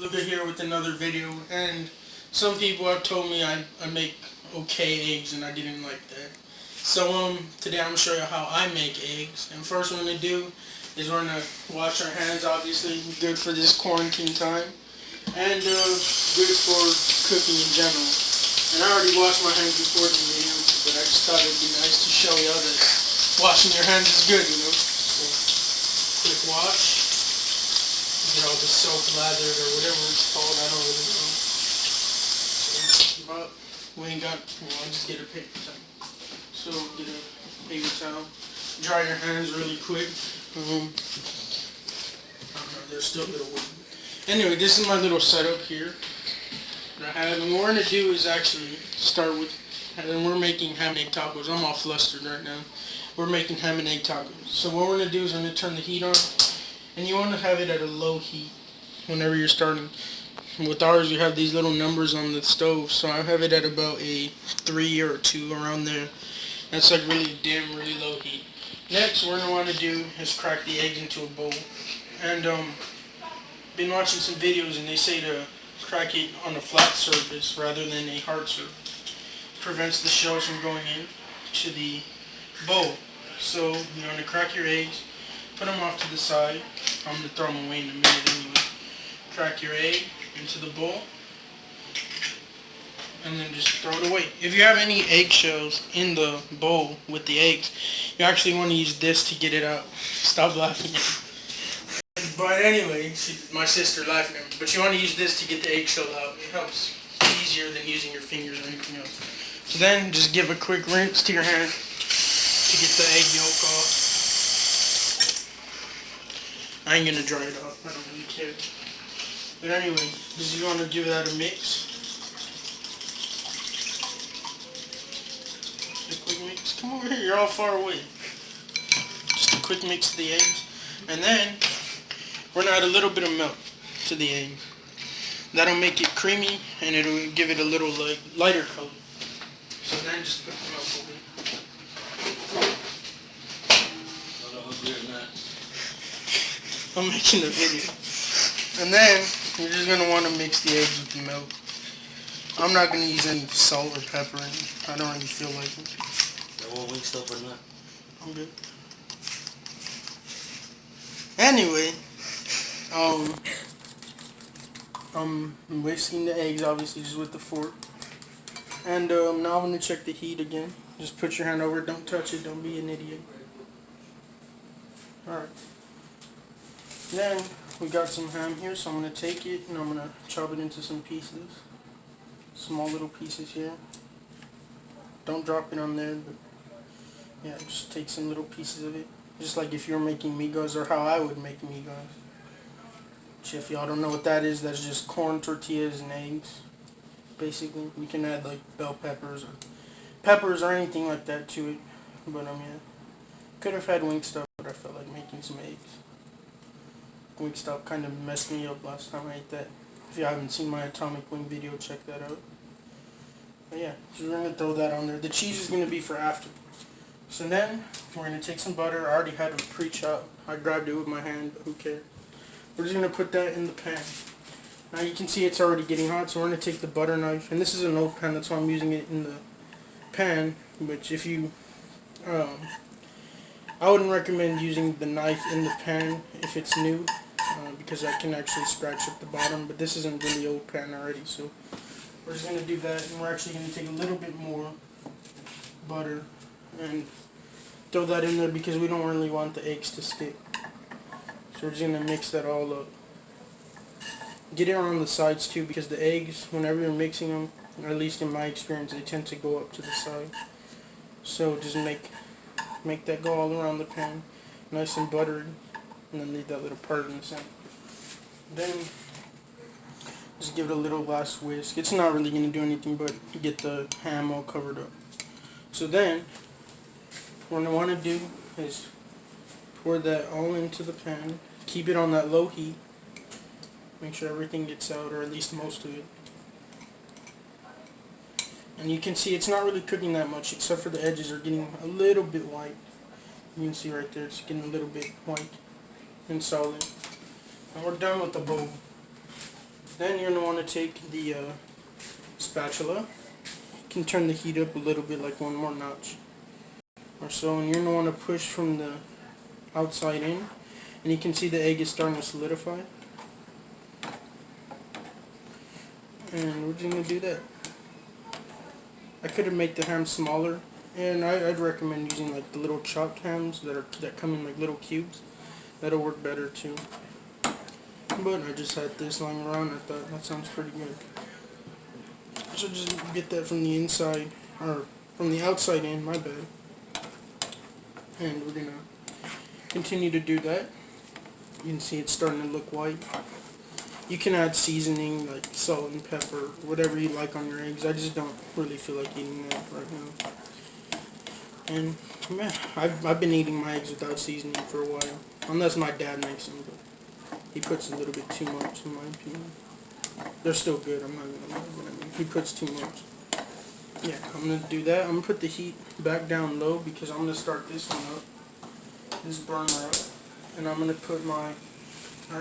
Luca here with another video, and some people have told me I make okay eggs and I didn't like that. So today I'm going to show you how I make eggs. And first what I'm going to do is we're going to wash our hands, obviously, good for this quarantine time, and good for cooking in general. And I already washed my hands before the video, but I just thought it would be nice to show you that washing your hands is good, So, quick wash. Get all the soap lathered or whatever it's called, I don't really know. So, but we ain't got, I'll just get a paper towel. So get a paper towel, dry your hands really quick. I don't know, they're still a little wet. Anyway, this is my little setup here that I have, and what we're going to do is actually start with, and we're making ham and egg tacos. I'm all flustered right now. We're making ham and egg tacos. So what we're going to do is I'm going to turn the heat on. And you want to have it at a low heat whenever you're starting. With ours, you have these little numbers on the stove, so I have it at about a 3 or 2 around there. That's like really dim, really low heat. Next, what we're going to want to do is crack the eggs into a bowl. And been watching some videos, and they say to crack it on a flat surface rather than a hard surface. Prevents the shells from going in to the bowl. So you want to crack your eggs. Put them off to the side. I'm going to throw them away in a minute anyway. Crack your egg into the bowl. And then just throw it away. If you have any eggshells in the bowl with the eggs, you actually want to use this to get it out. Stop laughing at me. But anyway, my sister laughing at me. But you want to use this to get the eggshell out. It helps easier than using your fingers or anything else. So then, just give a quick rinse to your hand to get the egg yolk off. I ain't gonna dry it off, I don't really care. But anyway, just you want to give that a mix. Just a quick mix. Come over here, you're all far away. Just a quick mix of the eggs. And then, we're gonna add a little bit of milk to the egg. That'll make it creamy, and it'll give it a little lighter color. So then just put the milk over it. I'm making a video. And then, you're just going to want to mix the eggs with the milk. I'm not going to use any salt or pepper in it. I don't really feel like it. That won't mix up or not? I'm good. Anyway, I'm whisking the eggs, obviously, just with the fork. And now I'm going to check the heat again. Just put your hand over it. Don't touch it. Don't be an idiot. Alright. Then we got some ham here, so I'm going to take it and I'm going to chop it into some pieces. Small little pieces here. Don't drop it on there, but yeah, just take some little pieces of it. Just like if you're making migos, or how I would make migos. Which, if y'all don't know what that is, that's just corn tortillas and eggs. Basically, you can add like bell peppers or anything like that to it. But yeah, could have had Wingstop, but I felt like making some eggs. Wingstop kind of messed me up last time I ate that. If you haven't seen my atomic wing video, check that out. But yeah, so we're going to throw that on there. The cheese is going to be for after. So then, we're going to take some butter. I already had it pre-chopped. I grabbed it with my hand, but who cares. We're just going to put that in the pan. Now you can see it's already getting hot, so we're going to take the butter knife. And this is an old pan, that's why I'm using it in the pan. Which if you... I wouldn't recommend using the knife in the pan if it's new. Because that can actually scratch up the bottom, but this isn't really old pan already, so we're just going to do that, and we're actually going to take a little bit more butter and throw that in there because we don't really want the eggs to stick. So we're just going to mix that all up. Get it on the sides too, because the eggs, whenever you're mixing them, at least in my experience, they tend to go up to the side. So just make that go all around the pan, nice and buttered. And then leave that little part in the center. Then, just give it a little last whisk. It's not really going to do anything but get the ham all covered up. So then, what I want to do is pour that all into the pan. Keep it on that low heat. Make sure everything gets out, or at least most of it. And you can see it's not really cooking that much, except for the edges are getting a little bit white. You can see right there, it's getting a little bit white and solid. And we're done with the bowl. Then you're going to want to take the spatula. You can turn the heat up a little bit, like one more notch or so, and you're going to want to push from the outside in, and you can see the egg is starting to solidify. And we're just going to do that. I could have made the ham smaller, and I'd recommend using like the little chopped hams that come in like little cubes. That'll work better too. But I just had this lying around. I thought that sounds pretty good. So just get that from the inside, or from the outside in, my bad. And we're gonna continue to do that. You can see it's starting to look white. You can add seasoning like salt and pepper, whatever you like on your eggs. I just don't really feel like eating that right now. And man, I've been eating my eggs without seasoning for a while, unless my dad makes them. But he puts a little bit too much, in my opinion. They're still good. I'm not gonna lie, but I mean, he puts too much. Yeah, I'm gonna do that. I'm gonna put the heat back down low because I'm gonna start this one up, this burner up, and I'm gonna put our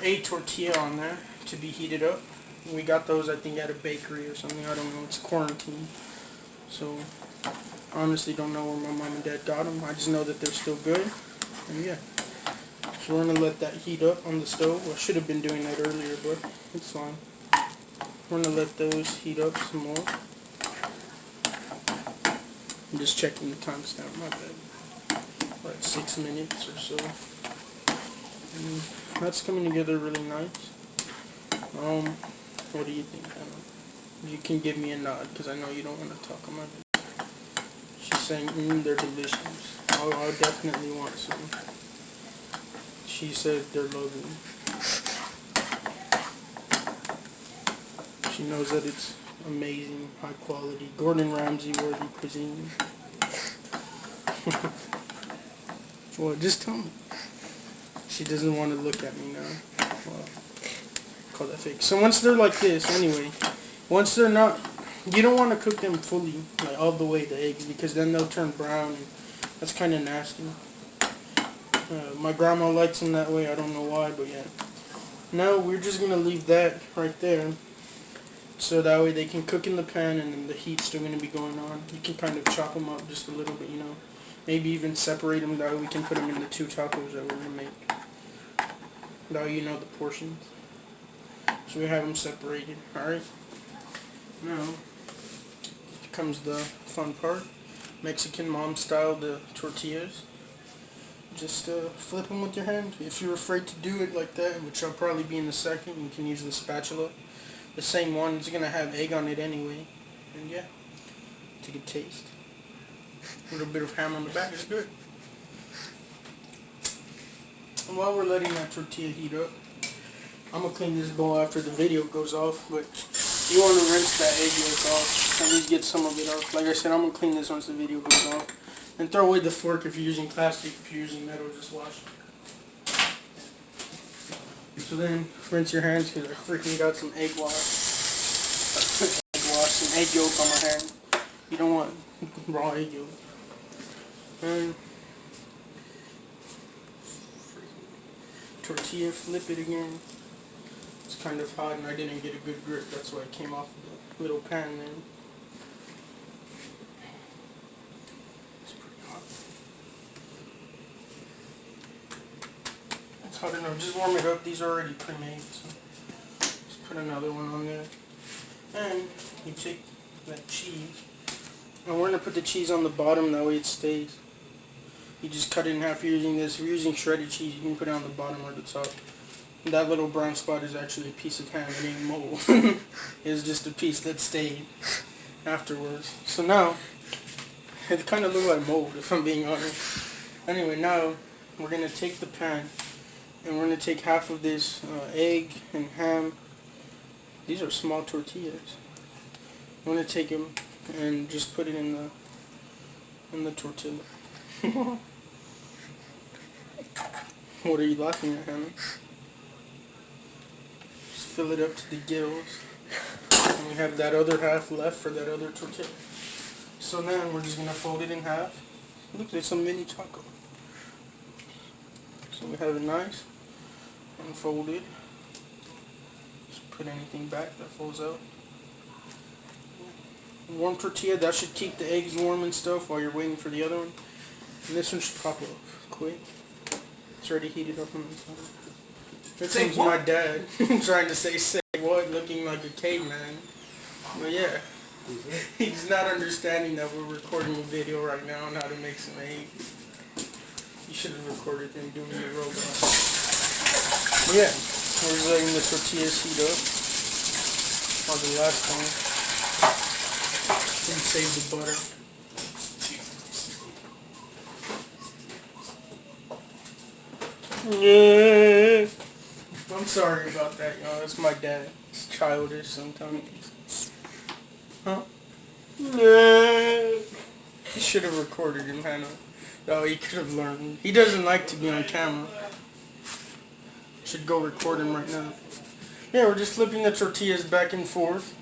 a tortilla on there to be heated up. We got those, I think, at a bakery or something. I don't know. It's quarantine, so I honestly don't know where my mom and dad got them. I just know that they're still good, and yeah. So we're gonna let that heat up on the stove. I should have been doing that earlier, but it's fine. We're gonna let those heat up some more. I'm just checking the timestamp, my bad. Like 6 minutes or so. And that's coming together really nice. What do you think, Anna? You can give me a nod, because I know you don't want to talk on my bed. She's saying, they're delicious. I'll definitely want some. She said they're lovely. She knows that it's amazing, high quality, Gordon Ramsay worthy cuisine. Well, just tell me. She doesn't want to look at me now. Well, call that fake. So once they're like this, anyway, once they're not, you don't want to cook them fully, like all the way, the eggs, because then they'll turn brown, and that's kind of nasty. My grandma likes them that way. I don't know why, but yeah. Now we're just gonna leave that right there, so that way they can cook in the pan, and then the heat's still gonna be going on. You can kind of chop them up just a little bit, you know. Maybe even separate them. That way we can put them in the 2 tacos that we're gonna make. That way you know the portions. So we have them separated. All right. Now comes the fun part. Mexican mom style, the tortillas. Just flip them with your hand. If you're afraid to do it like that, which I'll probably be in a second, you can use the spatula. The same one. It's gonna have egg on it anyway. And yeah, take a taste. A little bit of ham on the back is good. And while we're letting that tortilla heat up, I'm gonna clean this bowl after the video goes off. But you want to rinse that egg yolk off. At least get some of it off. Like I said, I'm gonna clean this once the video goes off. And throw away the fork if you're using plastic. If you're using metal, just wash it. So then, rinse your hands because I freaking got some egg wash. Some egg yolk on my hand. You don't want raw egg yolk. And tortilla, flip it again. It's kind of hot and I didn't get a good grip. That's why it came off the little pan there. It's hot enough. Just warm it up. These are already pre-made, so just put another one on there. And you take that cheese, and we're gonna put the cheese on the bottom. That way it stays. You just cut it in half. If you're using this. If you're using shredded cheese, you can put it on the bottom or the top. And that little brown spot is actually a piece of ham. It ain't mold. It's just a piece that stayed afterwards. So now it kind of looks like mold, if I'm being honest. Anyway, now we're gonna take the pan. And we're going to take half of this egg and ham. These are small tortillas. I'm going to take them and just put it in the tortilla. What are you laughing at, Hannah? Just fill it up to the gills. And we have that other half left for that other tortilla. So then we're just going to fold it in half. Look, there's some mini taco. So we have it nice. Unfolded. It's put anything back that falls out. Warm tortilla, that should keep the eggs warm and stuff while you're waiting for the other one. And this one should pop off quick. It's already heated up on the inside. Here comes my dad trying to say what, looking like a caveman. But yeah, he's not understanding that we're recording a video right now on how to make some eggs. You should have recorded him doing the robot. But yeah, we're just letting the tortillas heat up. On the last one. And save the butter. Yeah. I'm sorry about that, y'all. That's my dad. It's childish sometimes. Huh? Yeah. You should have recorded him, Hannah. Oh, he could have learned. He doesn't like to be on camera. Should go record him right now. Yeah, we're just flipping the tortillas back and forth.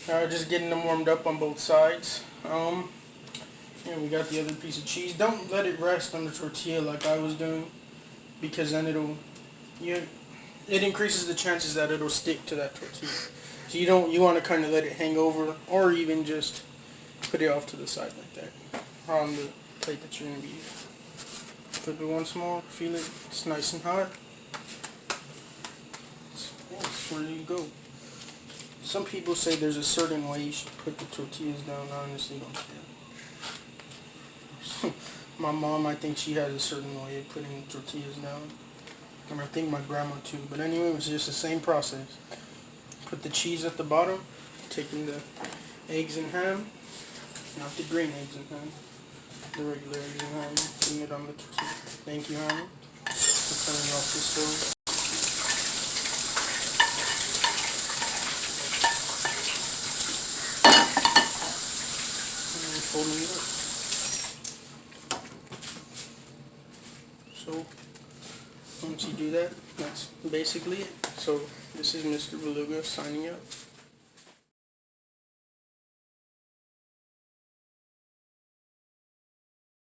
Just getting them warmed up on both sides. Yeah, we got the other piece of cheese. Don't let it rest on the tortilla like I was doing, because then it increases the chances that it'll stick to that tortilla. So you want to kind of let it hang over, or even just put it off to the side like that, on the plate that you're gonna be using. Flip it once more. Feel it. It's nice and hot. That's where you go. Some people say there's a certain way you should put the tortillas down. I honestly don't care. My mom, I think she has a certain way of putting the tortillas down. And I think my grandma too. But anyway, it's just the same process. Put the cheese at the bottom. Taking the eggs and ham. Not the green eggs and ham. The regular eggs and ham. Putting it on the tortilla. Thank you, Hannah. Turning off the stove. Folding it up. So once you do that, that's basically it. So this is Mr. Beluga signing out.